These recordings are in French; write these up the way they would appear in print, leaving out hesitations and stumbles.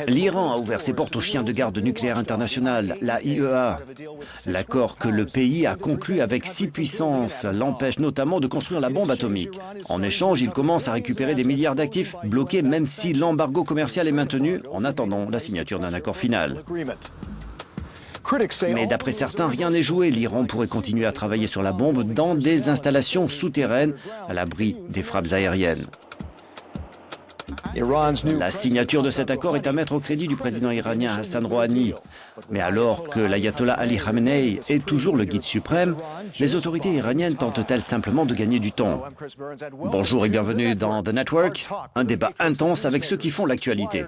L'Iran a ouvert ses portes au chien de garde nucléaire international, la IEA. L'accord que le pays a conclu avec 6 puissances l'empêche notamment de construire la bombe atomique. En échange, il commence à récupérer des milliards d'actifs bloqués même si l'embargo commercial est maintenu en attendant la signature d'un accord final. Mais d'après certains, rien n'est joué. L'Iran pourrait continuer à travailler sur la bombe dans des installations souterraines à l'abri des frappes aériennes. La signature de cet accord est à mettre au crédit du président iranien Hassan Rouhani. Mais alors que l'ayatollah Ali Khamenei est toujours le guide suprême, les autorités iraniennes tentent-elles simplement de gagner du temps? Bonjour et bienvenue dans The Network, un débat intense avec ceux qui font l'actualité.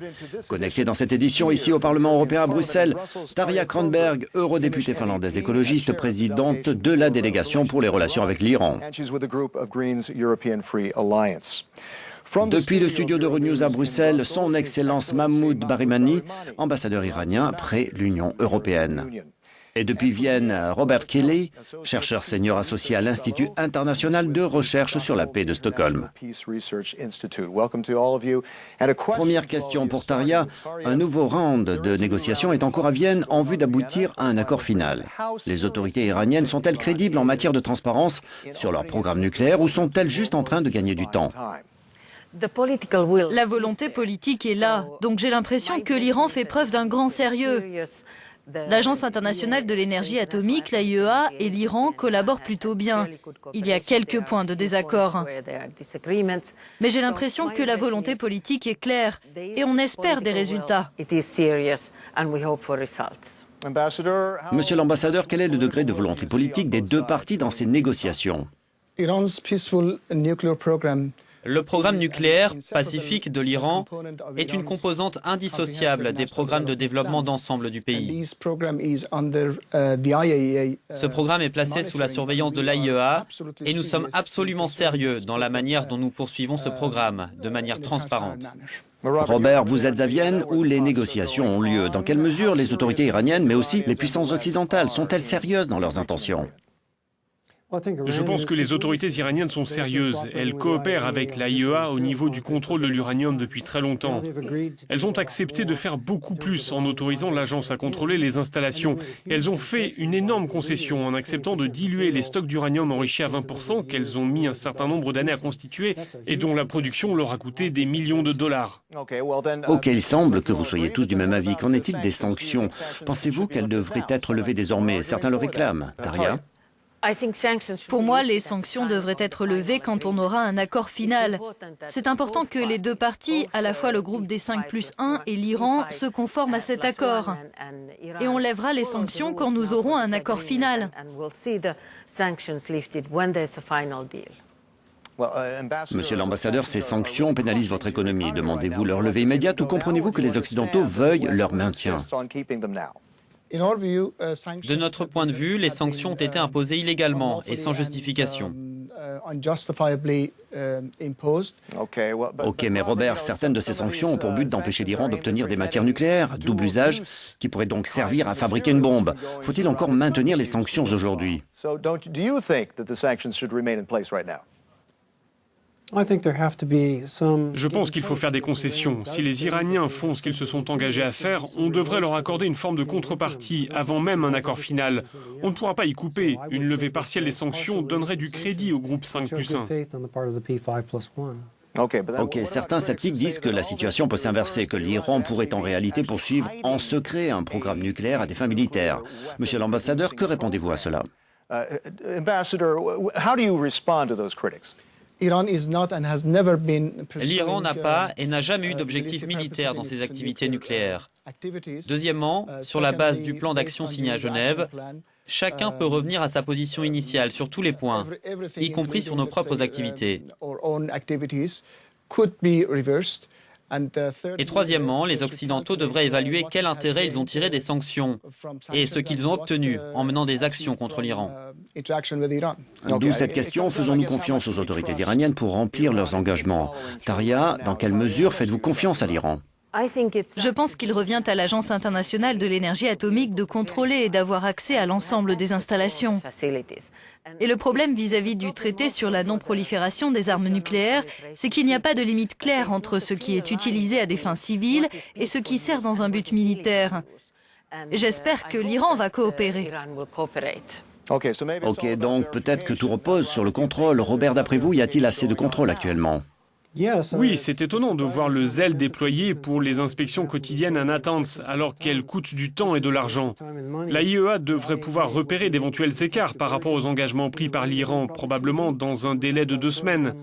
Connecté dans cette édition ici au Parlement européen à Bruxelles, Tarja Kronberg, eurodéputée finlandaise écologiste, présidente de la délégation pour les relations avec l'Iran. Depuis le studio d'Euronews à Bruxelles, son Excellence Mahmoud Barimani, ambassadeur iranien près l'Union européenne. Et depuis Vienne, Robert Kelly, chercheur senior associé à l'Institut international de recherche sur la paix de Stockholm. Première question pour Tarja. Un nouveau round de négociations est en cours à Vienne en vue d'aboutir à un accord final. Les autorités iraniennes sont-elles crédibles en matière de transparence sur leur programme nucléaire ou sont-elles juste en train de gagner du temps ? La volonté politique est là, donc j'ai l'impression que l'Iran fait preuve d'un grand sérieux. L'Agence internationale de l'énergie atomique, l'AIEA, et l'Iran collaborent plutôt bien. Il y a quelques points de désaccord. Mais j'ai l'impression que la volonté politique est claire et on espère des résultats. Monsieur l'ambassadeur, quel est le degré de volonté politique des deux parties dans ces négociations? Le programme nucléaire pacifique de l'Iran est une composante indissociable des programmes de développement d'ensemble du pays. Ce programme est placé sous la surveillance de l'AIEA et nous sommes absolument sérieux dans la manière dont nous poursuivons ce programme, de manière transparente. Robert, vous êtes à Vienne où les négociations ont lieu. Dans quelle mesure les autorités iraniennes, mais aussi les puissances occidentales, sont-elles sérieuses dans leurs intentions ? Je pense que les autorités iraniennes sont sérieuses. Elles coopèrent avec l'AIEA au niveau du contrôle de l'uranium depuis très longtemps. Elles ont accepté de faire beaucoup plus en autorisant l'agence à contrôler les installations. Et elles ont fait une énorme concession en acceptant de diluer les stocks d'uranium enrichi à 20% qu'elles ont mis un certain nombre d'années à constituer et dont la production leur a coûté des millions de dollars. Ok, il semble que vous soyez tous du même avis. Qu'en est-il des sanctions? Pensez-vous qu'elles devraient être levées désormais? Certains le réclament. Tarja? Pour moi, les sanctions devraient être levées quand on aura un accord final. C'est important que les deux parties, à la fois le groupe des 5+1 et l'Iran, se conforment à cet accord. Et on lèvera les sanctions quand nous aurons un accord final. Monsieur l'ambassadeur, ces sanctions pénalisent votre économie. Demandez-vous leur levée immédiate ou comprenez-vous que les Occidentaux veuillent leur maintien? De notre point de vue, les sanctions ont été imposées illégalement et sans justification. Ok, mais Robert, certaines de ces sanctions ont pour but d'empêcher l'Iran d'obtenir des matières nucléaires, double usage, qui pourraient donc servir à fabriquer une bombe. Faut-il encore maintenir les sanctions aujourd'hui? Je pense qu'il faut faire des concessions. Si les Iraniens font ce qu'ils se sont engagés à faire, on devrait leur accorder une forme de contrepartie avant même un accord final. On ne pourra pas y couper. Une levée partielle des sanctions donnerait du crédit au groupe 5+1. Ok, certains sceptiques disent que la situation peut s'inverser, que l'Iran pourrait en réalité poursuivre en secret un programme nucléaire à des fins militaires. Monsieur l'ambassadeur, que répondez-vous à cela? L'Iran n'a pas et n'a jamais eu d'objectif militaire dans ses activités nucléaires. Deuxièmement, sur la base du plan d'action signé à Genève, chacun peut revenir à sa position initiale sur tous les points, y compris sur nos propres activités. Et troisièmement, les Occidentaux devraient évaluer quel intérêt ils ont tiré des sanctions et ce qu'ils ont obtenu en menant des actions contre l'Iran. D'où cette question, faisons-nous confiance aux autorités iraniennes pour remplir leurs engagements? Tarja, dans quelle mesure faites-vous confiance à l'Iran? Je pense qu'il revient à l'Agence internationale de l'énergie atomique de contrôler et d'avoir accès à l'ensemble des installations. Et le problème vis-à-vis du traité sur la non-prolifération des armes nucléaires, c'est qu'il n'y a pas de limite claire entre ce qui est utilisé à des fins civiles et ce qui sert dans un but militaire. J'espère que l'Iran va coopérer. Ok, donc peut-être que tout repose sur le contrôle. Robert, d'après vous, y a-t-il assez de contrôle actuellement ? Oui, c'est étonnant de voir le zèle déployé pour les inspections quotidiennes à Natanz, alors qu'elles coûtent du temps et de l'argent. La IEA devrait pouvoir repérer d'éventuels écarts par rapport aux engagements pris par l'Iran, probablement dans un délai de 2 semaines.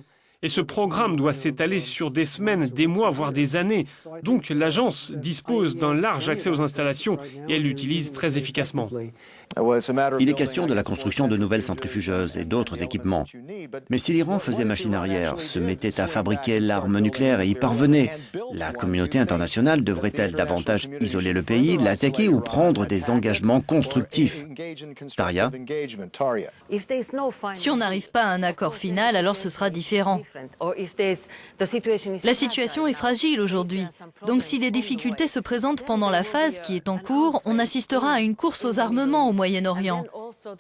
Et ce programme doit s'étaler sur des semaines, des mois, voire des années. Donc l'agence dispose d'un large accès aux installations et elle l'utilise très efficacement. Il est question de la construction de nouvelles centrifugeuses et d'autres équipements. Mais si l'Iran faisait machine arrière, se mettait à fabriquer l'arme nucléaire et y parvenait, la communauté internationale devrait-elle davantage isoler le pays, l'attaquer ou prendre des engagements constructifs? Taria? Si on n'arrive pas à un accord final, alors ce sera différent. La situation est fragile aujourd'hui. Donc si des difficultés se présentent pendant la phase qui est en cours, on assistera à une course aux armements au Moyen-Orient.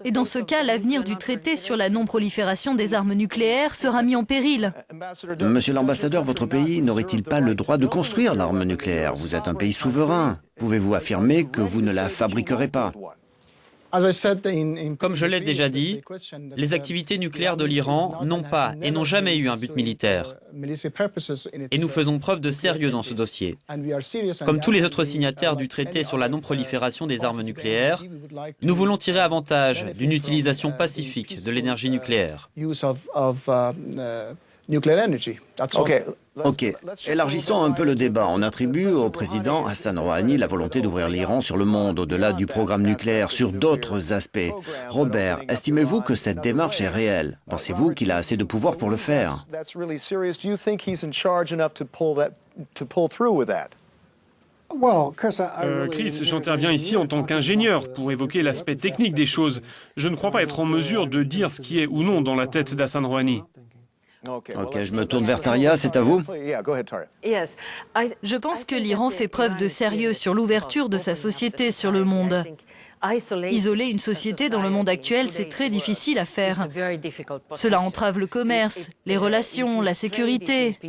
Et dans ce cas, l'avenir du traité sur la non-prolifération des armes nucléaires sera mis en péril. Monsieur l'ambassadeur, votre pays n'aurait-il pas le droit de construire l'arme nucléaire? Vous êtes un pays souverain. Pouvez-vous affirmer que vous ne la fabriquerez pas? Comme je l'ai déjà dit, les activités nucléaires de l'Iran n'ont pas et n'ont jamais eu un but militaire. Et nous faisons preuve de sérieux dans ce dossier. Comme tous les autres signataires du traité sur la non-prolifération des armes nucléaires, nous voulons tirer avantage d'une utilisation pacifique de l'énergie nucléaire. Ok, élargissons un peu le débat. On attribue au président Hassan Rouhani la volonté d'ouvrir l'Iran sur le monde, au-delà du programme nucléaire, sur d'autres aspects. Robert, estimez-vous que cette démarche est réelle? Pensez-vous qu'il a assez de pouvoir pour le faire? Chris, j'interviens ici en tant qu'ingénieur pour évoquer l'aspect technique des choses. Je ne crois pas être en mesure de dire ce qui est ou non dans la tête d'Hassan Rouhani. Ok, je me tourne vers Taria, c'est à vous. Je pense que l'Iran fait preuve de sérieux sur l'ouverture de sa société sur le monde. Isoler une société dans le monde actuel, c'est très difficile à faire. Cela entrave le commerce, les relations, la sécurité.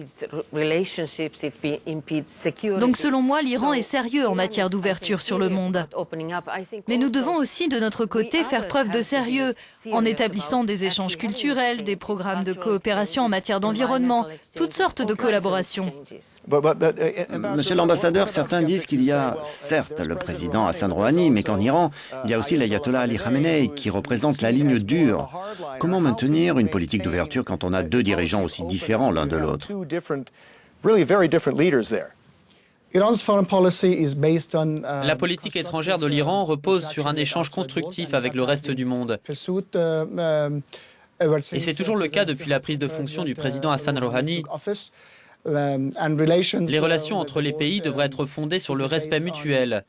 Donc selon moi, l'Iran est sérieux en matière d'ouverture sur le monde. Mais nous devons aussi de notre côté faire preuve de sérieux en établissant des échanges culturels, des programmes de coopération en matière d'environnement, toutes sortes de collaborations. Monsieur l'ambassadeur, certains disent qu'il y a certes le président Hassan Rouhani, mais qu'en Iran, il y a aussi l'ayatollah Ali Khamenei qui représente la ligne dure. Comment maintenir une politique d'ouverture quand on a 2 dirigeants aussi différents l'un de l'autre? La politique étrangère de l'Iran repose sur un échange constructif avec le reste du monde. Et c'est toujours le cas depuis la prise de fonction du président Hassan Rouhani. Les relations entre les pays devraient être fondées sur le respect mutuel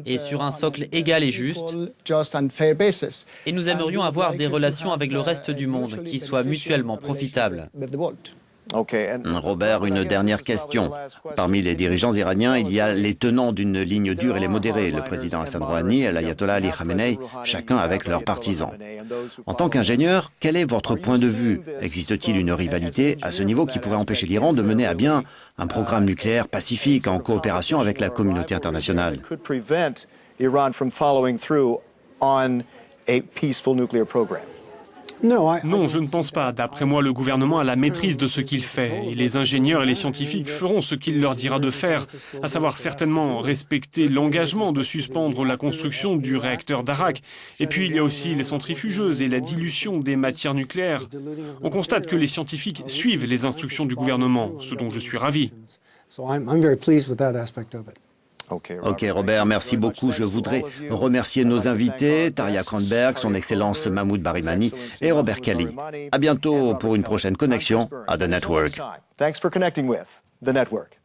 et sur un socle égal et juste. Et nous aimerions avoir des relations avec le reste du monde qui soient mutuellement profitables. Robert, une dernière question. Parmi les dirigeants iraniens, il y a les tenants d'une ligne dure et les modérés, le président Hassan Rouhani et l'ayatollah Ali Khamenei, chacun avec leurs partisans. En tant qu'ingénieur, quel est votre point de vue? Existe-t-il une rivalité à ce niveau qui pourrait empêcher l'Iran de mener à bien un programme nucléaire pacifique en coopération avec la communauté internationale? Non, je ne pense pas. D'après moi, le gouvernement a la maîtrise de ce qu'il fait et les ingénieurs et les scientifiques feront ce qu'il leur dira de faire, à savoir certainement respecter l'engagement de suspendre la construction du réacteur d'Arak. Et puis il y a aussi les centrifugeuses et la dilution des matières nucléaires. On constate que les scientifiques suivent les instructions du gouvernement, ce dont je suis ravi. Ok Robert, merci beaucoup. Je voudrais remercier nos invités, Taria Kronberg, son Excellence Mahmoud Barimani et Robert Kelly. À bientôt pour une prochaine connexion à The Network. Thanks for connecting with The Network.